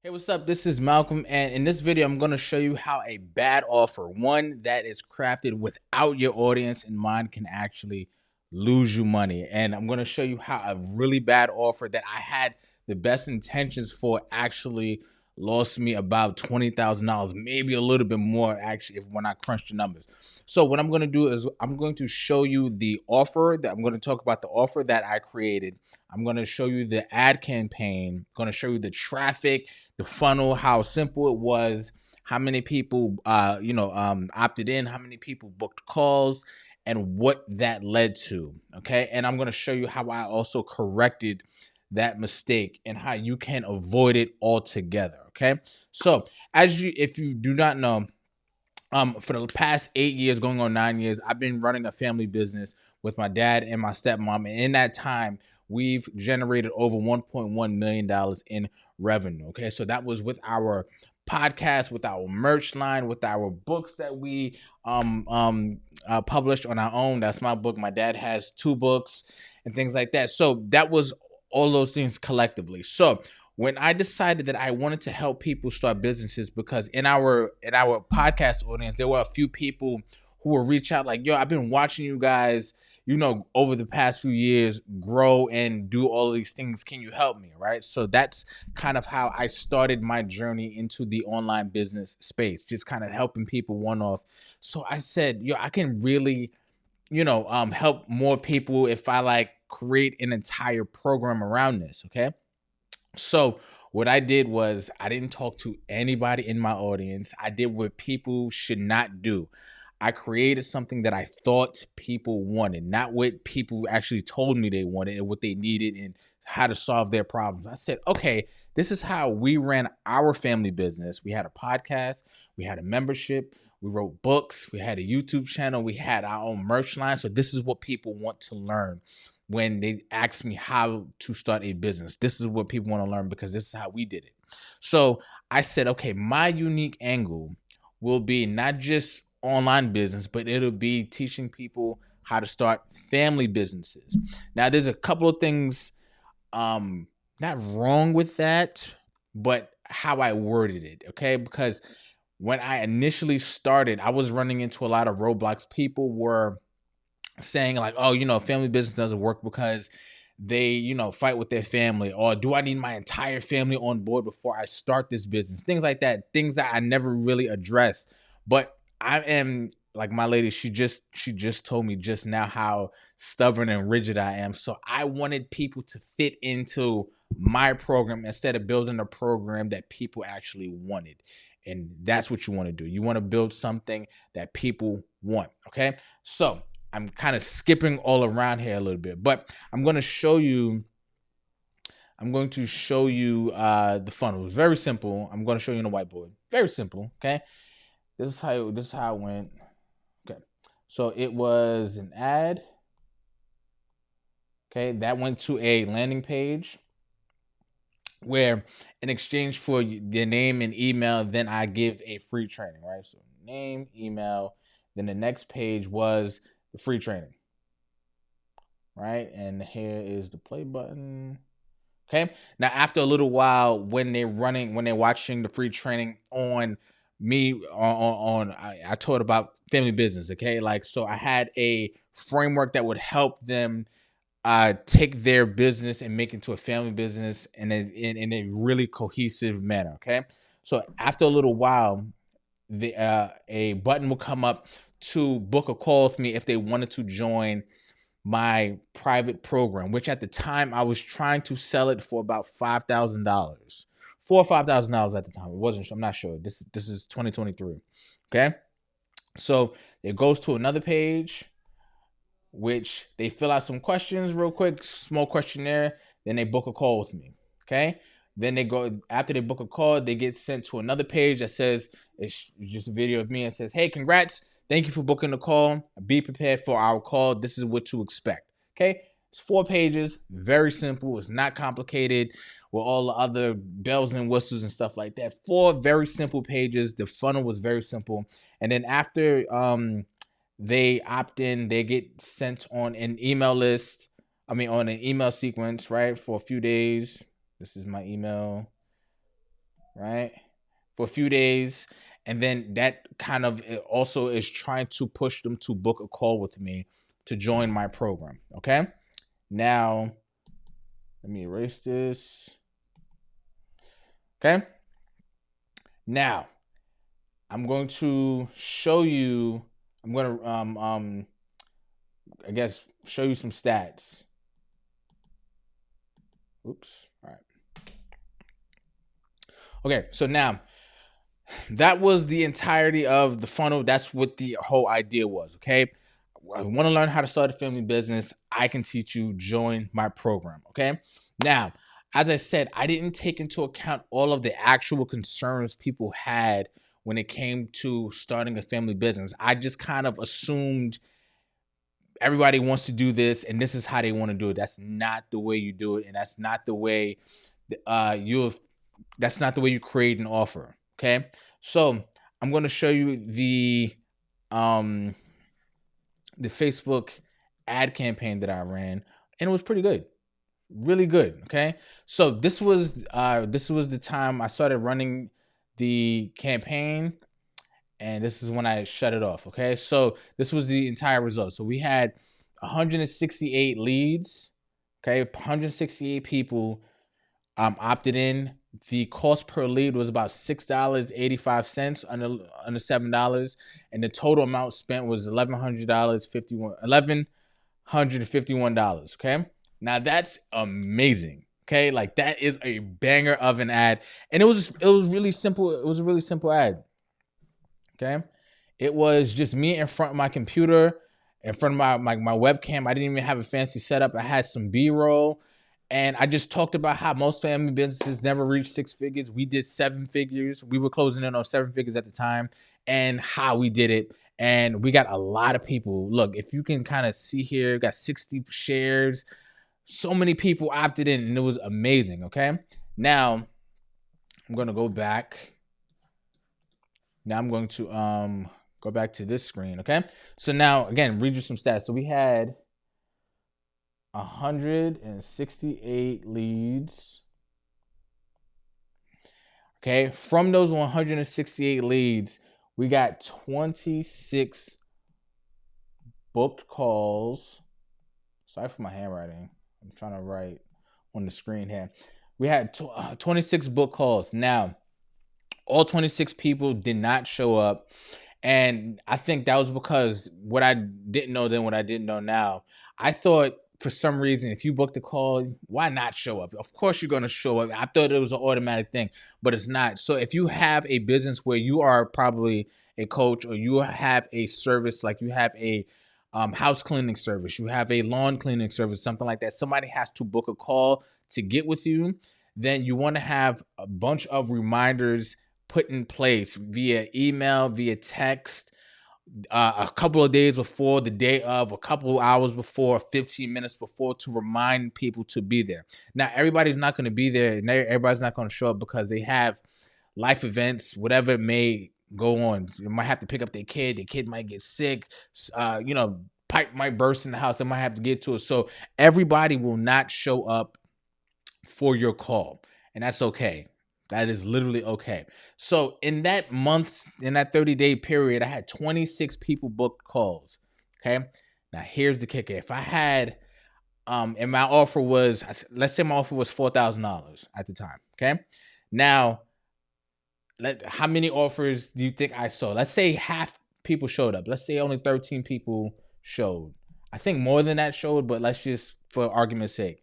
Hey, what's up? This is Malcolm, and in this video, I'm going to show you how a bad offer, one that is crafted without your audience in mind, can actually lose you money. And I'm going to show you how a really bad offer that I had the best intentions for actually lost me about $20,000, maybe a little bit more actually, if when I crunch the numbers. So what I'm going to do is I'm going to show you the offer that I'm going to talk about the offer that I created. I'm going to show you the ad campaign, going to show you the traffic, the funnel, how simple it was, how many people opted in, how many people booked calls, and what that led to. Okay, and I'm going to show you how I also corrected that mistake and how you can avoid it altogether. Okay, so if you do not know, for the past 8 years, going on 9 years, I've been running a family business with my dad and my stepmom. And in that time, we've generated over $1.1 million in revenue. Okay. So that was with our podcast, with our merch line, with our books that we published on our own. That's my book. My dad has two books and things like that. So that was all those things collectively. So when I decided that I wanted to help people start businesses, because in our podcast audience, there were a few people who will reach out like, yo, I've been watching you guys, over the past few years grow and do all of these things. Can you help me? Right. So that's kind of how I started my journey into the online business space, just kind of helping people one off. So I said, yo, I can really, help more people if I like create an entire program around this. Okay. So what I did was I didn't talk to anybody in my audience. I did what people should not do. I created something that I thought people wanted, not what people actually told me they wanted and what they needed and how to solve their problems. I said, okay, this is how we ran our family business. We had a podcast, we had a membership, we wrote books, we had a YouTube channel, we had our own merch line. So this is what people want to learn when they ask me how to start a business. This is what people want to learn because this is how we did it. So I said, okay, my unique angle will be not just online business, but it'll be teaching people how to start family businesses. Now, there's a couple of things not wrong with that, but how I worded it, okay? Because when I initially started, I was running into a lot of roadblocks. People were saying like, oh, family business doesn't work because they, fight with their family, or do I need my entire family on board before I start this business? Things like that, things that I never really addressed. But I am like my lady, she just told me just now how stubborn and rigid I am. So I wanted people to fit into my program instead of building a program that people actually wanted. And that's what you want to do. You want to build something that people want. Okay. So I'm kind of skipping all around here a little bit, but I'm going to show you the funnel. It's very simple. I'm going to show you on the whiteboard. Very simple. Okay. This is how it went. Okay. So it was an ad. Okay. That went to a landing page where in exchange for the name and email, then I give a free training, right? So name, email, then the next page was the free training. Right? And here is the play button. Okay. Now, after a little while, when they're watching the free training on me, I taught about family business. Okay. Like, so I had a framework that would help them take their business and make it into a family business in a really cohesive manner. Okay. So after a little while, a button will come up to book a call with me if they wanted to join my private program, which at the time I was trying to sell it for about $5,000, $4 or $5,000 at the time. It wasn't. I'm not sure. This is 2023. Okay, so it goes to another page, which they fill out some questions real quick, small questionnaire. Then they book a call with me. Okay. Then they go after they book a call, they get sent to another page that says it's just a video of me and says, "Hey, congrats! Thank you for booking the call. Be prepared for our call. This is what to expect." Okay, it's 4 pages, very simple. It's not complicated with all the other bells and whistles and stuff like that. 4 very simple pages. The funnel was very simple, and then after they opt in, they get sent on an email list. I mean, on an email sequence, right, for a few days. This is my email right? For a few days. And then that kind of also is trying to push them to book a call with me to join my program. Okay. Now, let me erase this. Okay. Now, I'm going to show you, I'm going to, I guess, show you some stats. Oops. All right. Okay. So now, that was the entirety of the funnel. That's what the whole idea was. Okay. I want to learn how to start a family business. I can teach you. Join my program. Okay. Now, as I said, I didn't take into account all of the actual concerns people had when it came to starting a family business. I just kind of assumed everybody wants to do this and this is how they want to do it. That's not the way you do it. And that's not the way that's not the way you create an offer. Okay. So I'm going to show you the Facebook ad campaign that I ran, and it was pretty good. Really good. Okay. So this was the time I started running the campaign, and this is when I shut it off. Okay. So this was the entire result. So we had 168 leads. Okay. 168 people opted in. The cost per lead was about $6.85 under $7, and the total amount spent was $1,151. Okay, now that's amazing. Okay, like that is a banger of an ad, and it was really simple. It was a really simple ad. Okay, it was just me in front of my computer, in front of my webcam. I didn't even have a fancy setup. I had some B-roll. And I just talked about how most family businesses never reach 6 figures. We did 7 figures. We were closing in on 7 figures at the time, and how we did it. And we got a lot of people. Look, if you can kind of see here, we got 60 shares. So many people opted in, and it was amazing. Okay. Now I'm going to go back. Now I'm going to go back to this screen. Okay. So now again, read you some stats. So we had 168 leads. Okay, from those 168 leads, we got 26 booked calls. Sorry for my handwriting. I'm trying to write on the screen here. We had 26 booked calls. Now, all 26 people did not show up. And I think that was because what I didn't know then, what I didn't know now. I thought, for some reason, if you booked a call, why not show up? Of course you're going to show up. I thought it was an automatic thing, but it's not. So if you have a business where you are probably a coach, or you have a service, like you have a house cleaning service, you have a lawn cleaning service, something like that, somebody has to book a call to get with you, then you want to have a bunch of reminders put in place via email, via text, a couple of days before, the day of, a couple of hours before, 15 minutes before, to remind people to be there. Now, everybody's not going to be there, and everybody's not going to show up because they have life events, whatever it may go on. They might have to pick up their kid might get sick, pipe might burst in the house, they might have to get to it. So everybody will not show up for your call, and that's okay. That is literally okay. So in that month, in that 30-day period, I had 26 people booked calls. Okay. Now here's the kicker. If I had, and my offer was, let's say my offer was $4,000 at the time. Okay. Now, how many offers do you think I sold? Let's say half people showed up. Let's say only 13 people showed. I think more than that showed, but let's just, for argument's sake,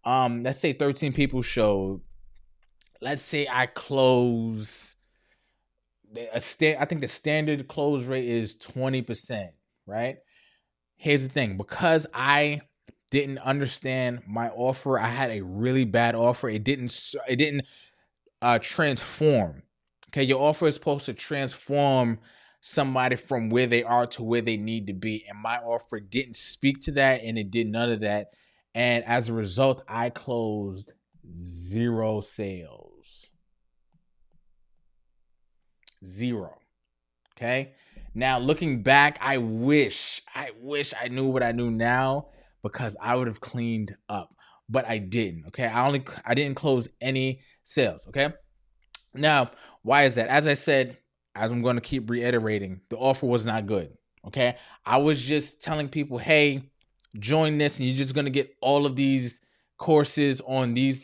let's say 13 people showed. Let's say I close, I think the standard close rate is 20%, right? Here's the thing. Because I didn't understand my offer, I had a really bad offer. It didn't transform. Okay, your offer is supposed to transform somebody from where they are to where they need to be. And my offer didn't speak to that, and it did none of that. And as a result, I closed 0 sales. 0. Okay. Now looking back, I wish I knew what I knew now, because I would have cleaned up, but I didn't. Okay. I didn't close any sales. Okay. Now, why is that? As I said, as I'm going to keep reiterating, the offer was not good. Okay. I was just telling people, hey, join this, and you're just going to get all of these courses on these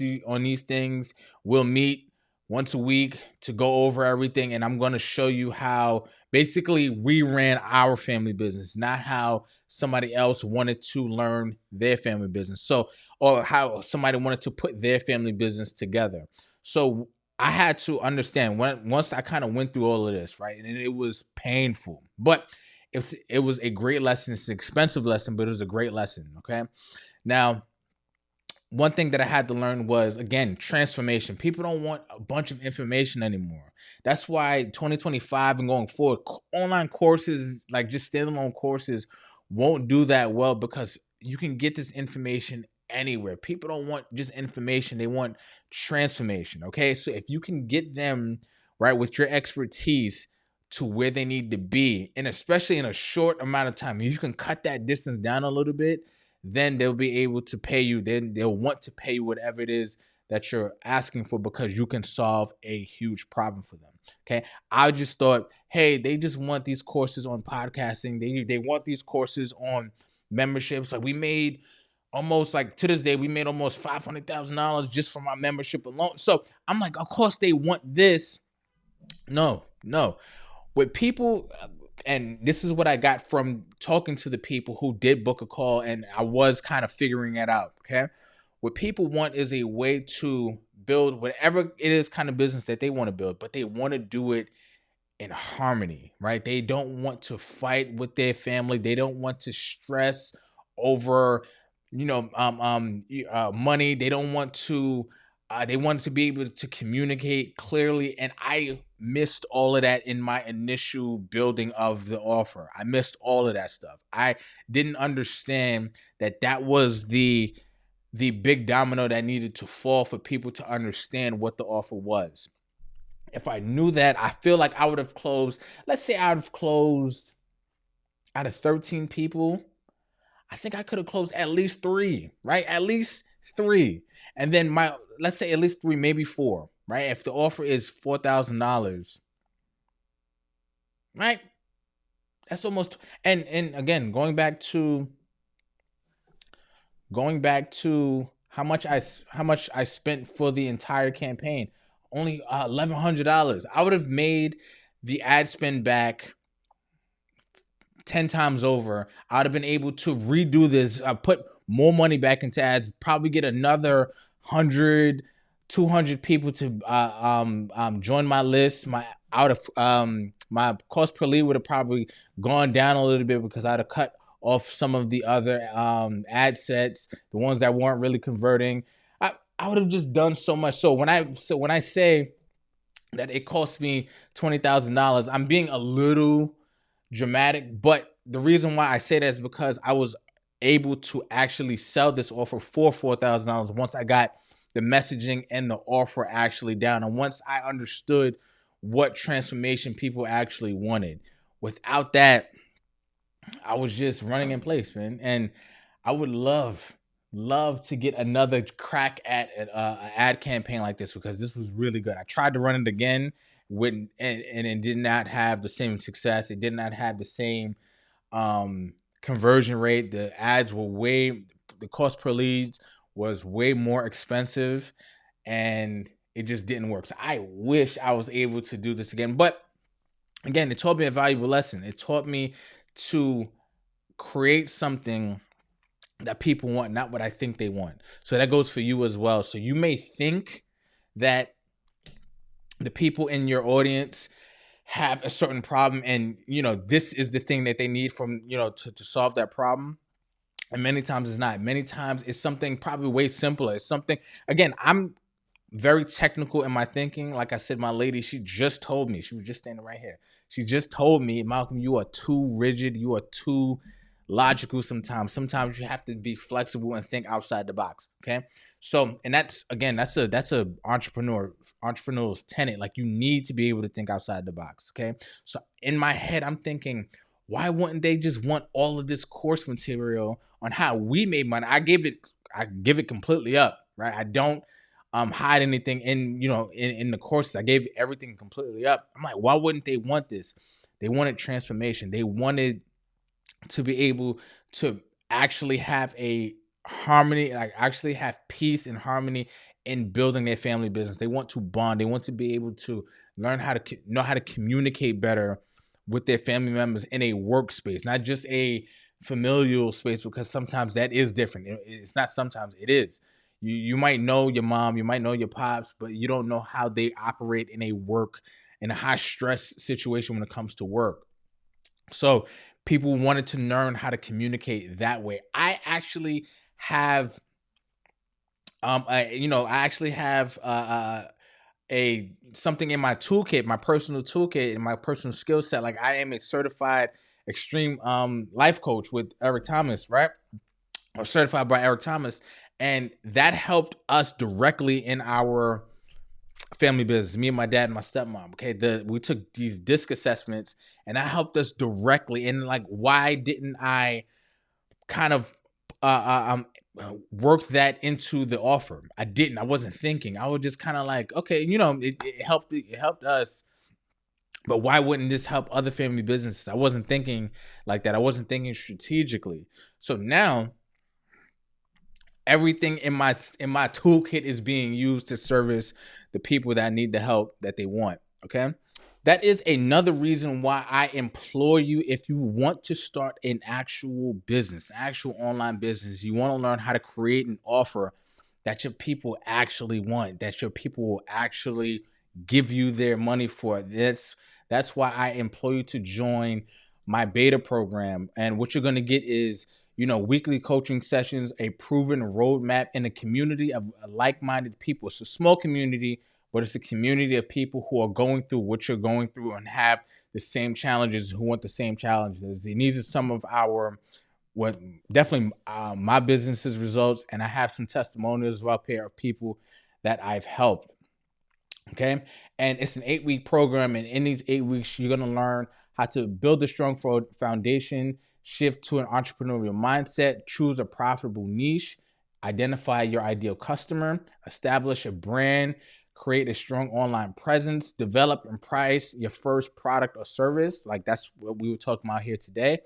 things. We'll meet once a week to go over everything, and I'm going to show you how basically we ran our family business, not how somebody else wanted to learn their family business. So, or how somebody wanted to put their family business together. So I had to understand once I kind of went through all of this, right? And it was painful, but it was a great lesson. It's an expensive lesson, but it was a great lesson. Okay. Now, one thing that I had to learn was, again, transformation. People don't want a bunch of information anymore. That's why 2025 and going forward, online courses, like just standalone courses, won't do that well, because you can get this information anywhere. People don't want just information, they want transformation. Okay. So if you can get them right with your expertise to where they need to be, and especially in a short amount of time, you can cut that distance down a little bit, then they'll be able to pay you. Then they'll want to pay you whatever it is that you're asking for, because you can solve a huge problem for them. Okay. I just thought, hey, they just want these courses on podcasting. They want these courses on memberships. Like, we made almost, like, to this day, we made almost $500,000 just from our membership alone. So I'm like, of course they want this. No, no. With people, and this is what I got from talking to the people who did book a call, and I was kind of figuring it out. Okay. What people want is a way to build whatever it is kind of business that they want to build, but they want to do it in harmony, right? They don't want to fight with their family. They don't want to stress over, money. They don't want to. They want to be able to communicate clearly, and I missed all of that in my initial building of the offer. I missed all of that stuff. I didn't understand that that was the big domino that needed to fall for people to understand what the offer was. If I knew that, I feel like I would have closed, let's say I would have closed out of 13 people, I think I could have closed at least 3, right? At least 3. And then let's say at least 3, maybe 4, right? If the offer is $4,000, right? That's almost, and again, going back to how much I spent for the entire campaign, only $1,100. I would have made the ad spend back 10 times over. I would have been able to redo this, put more money back into ads, probably get another 100, 200 people to join my list. My cost per lead would have probably gone down a little bit, because I'd have cut off some of the other ad sets, the ones that weren't really converting. I would have just done so much. So when I say that it cost me $20,000, I'm being a little dramatic, but the reason why I say that is because I was able to actually sell this offer for $4,000 once I got the messaging and the offer actually down, and once I understood what transformation people actually wanted. Without that, I was just running in place, man. And I would love to get another crack at an ad campaign like this, because this was really good. I tried to run it again and it did not have the same success. It did not have the same conversion rate. The ads were the cost per leads was way more expensive, and it just didn't work. So I wish I was able to do this again. But again, it taught me a valuable lesson. It taught me to create something that people want, not what I think they want. So that goes for you as well. So you may think that the people in your audience have a certain problem, and this is the thing that they need from to solve that problem. And many times it's not. Many times it's something probably way simpler. It's something, again, I'm very technical in my thinking. Like I said, my lady, she just told me, she was just standing right here. She just told me, Malcolm, you are too rigid. You are too logical sometimes. Sometimes you have to be flexible and think outside the box. Okay. So, and that's a entrepreneur's tenet. Like, you need to be able to think outside the box. Okay. So in my head, I'm thinking, why wouldn't they just want all of this course material on how we made money? I give it completely up, right? I don't hide anything in the courses. I gave everything completely up. I'm like, why wouldn't they want this? They wanted transformation. They wanted to be able to actually have a harmony, like actually have peace and harmony in building their family business. They want to bond. They want to be able to learn how to know how to communicate better with their family members in a workspace, not just a familial space, because sometimes that is different. It's not sometimes, it is. You might know your mom, you might know your pops, but you don't know how they operate in a high stress situation when it comes to work. So people wanted to learn how to communicate that way. I actually have a something in my toolkit, my personal toolkit, and my personal skill set. Like, I am a certified extreme life coach with Eric Thomas, right? Or certified by Eric Thomas. And that helped us directly in our family business, me and my dad and my stepmom. Okay, we took these DISC assessments, and that helped us directly. And like, why didn't I kind of work that into the offer? I didn't. I wasn't thinking. I was just kind of like, okay, it helped. It helped us, but why wouldn't this help other family businesses? I wasn't thinking like that. I wasn't thinking strategically. So now everything in my toolkit is being used to service the people that need the help that they want. Okay, that is another reason why I implore you, if you want to start an actual business, an actual online business, you want to learn how to create an offer that your people actually want, that your people will actually give you their money for. That's why I implore you to join my beta program. And what you're going to get is, weekly coaching sessions, a proven roadmap, and a community of like-minded people. It's a small community, but it's a community of people who are going through what you're going through and have the same challenges, who want the same challenges. And these are some of my business's results. And I have some testimonials as well, pair of people that I've helped. Okay. And it's an 8-week program. And in these 8 weeks, you're going to learn how to build a strong foundation, shift to an entrepreneurial mindset, choose a profitable niche, identify your ideal customer, establish a brand, create a strong online presence, develop and price your first product or service. Like, that's what we were talking about here today.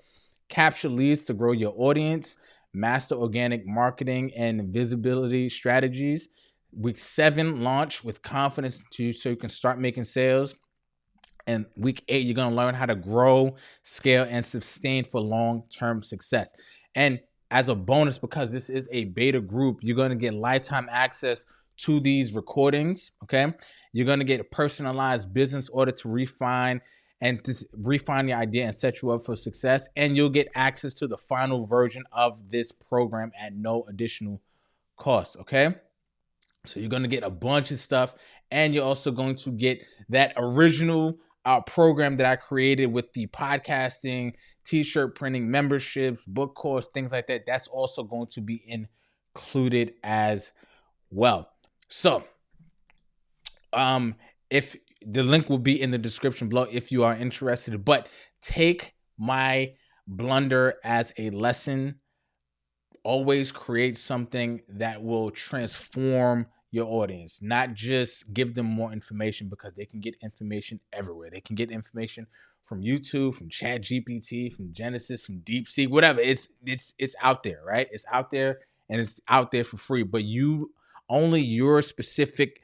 Capture leads to grow your audience, master organic marketing and visibility strategies. Week 7, launch with confidence so you can start making sales. And week 8, you're going to learn how to grow, scale, and sustain for long-term success. And as a bonus, because this is a beta group, you're going to get lifetime access to these recordings. Okay. You're going to get a personalized business order to refine your idea and set you up for success. And you'll get access to the final version of this program at no additional cost. Okay. So you're going to get a bunch of stuff, and you're also going to get that original program that I created with the podcasting, t-shirt printing, memberships, book course, things like that. That's also going to be included as well. So, if the link will be in the description below if you are interested, but take my blunder as a lesson. Always create something that will transform your audience, not just give them more information, because they can get information everywhere. They can get information from YouTube, from ChatGPT, from Genesis, from DeepSeek, whatever. It's out there, right? It's out there, and it's out there for free. But only your specific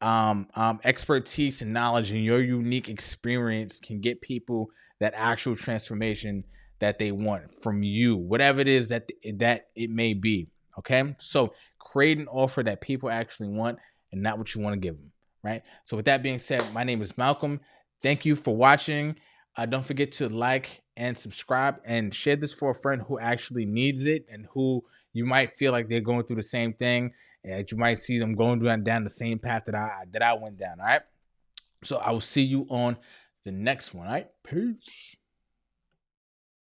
expertise and knowledge and your unique experience can get people that actual transformation that they want from you, whatever it is that it may be. Okay, so create an offer that people actually want and not what you want to give them, right? So with that being said, my name is Malcolm. Thank you for watching. Don't forget to like and subscribe and share this for a friend who actually needs it and who you might feel like they're going through the same thing, and you might see them going down the same path that I went down. All right. So I will see you on the next one. All right. Peace.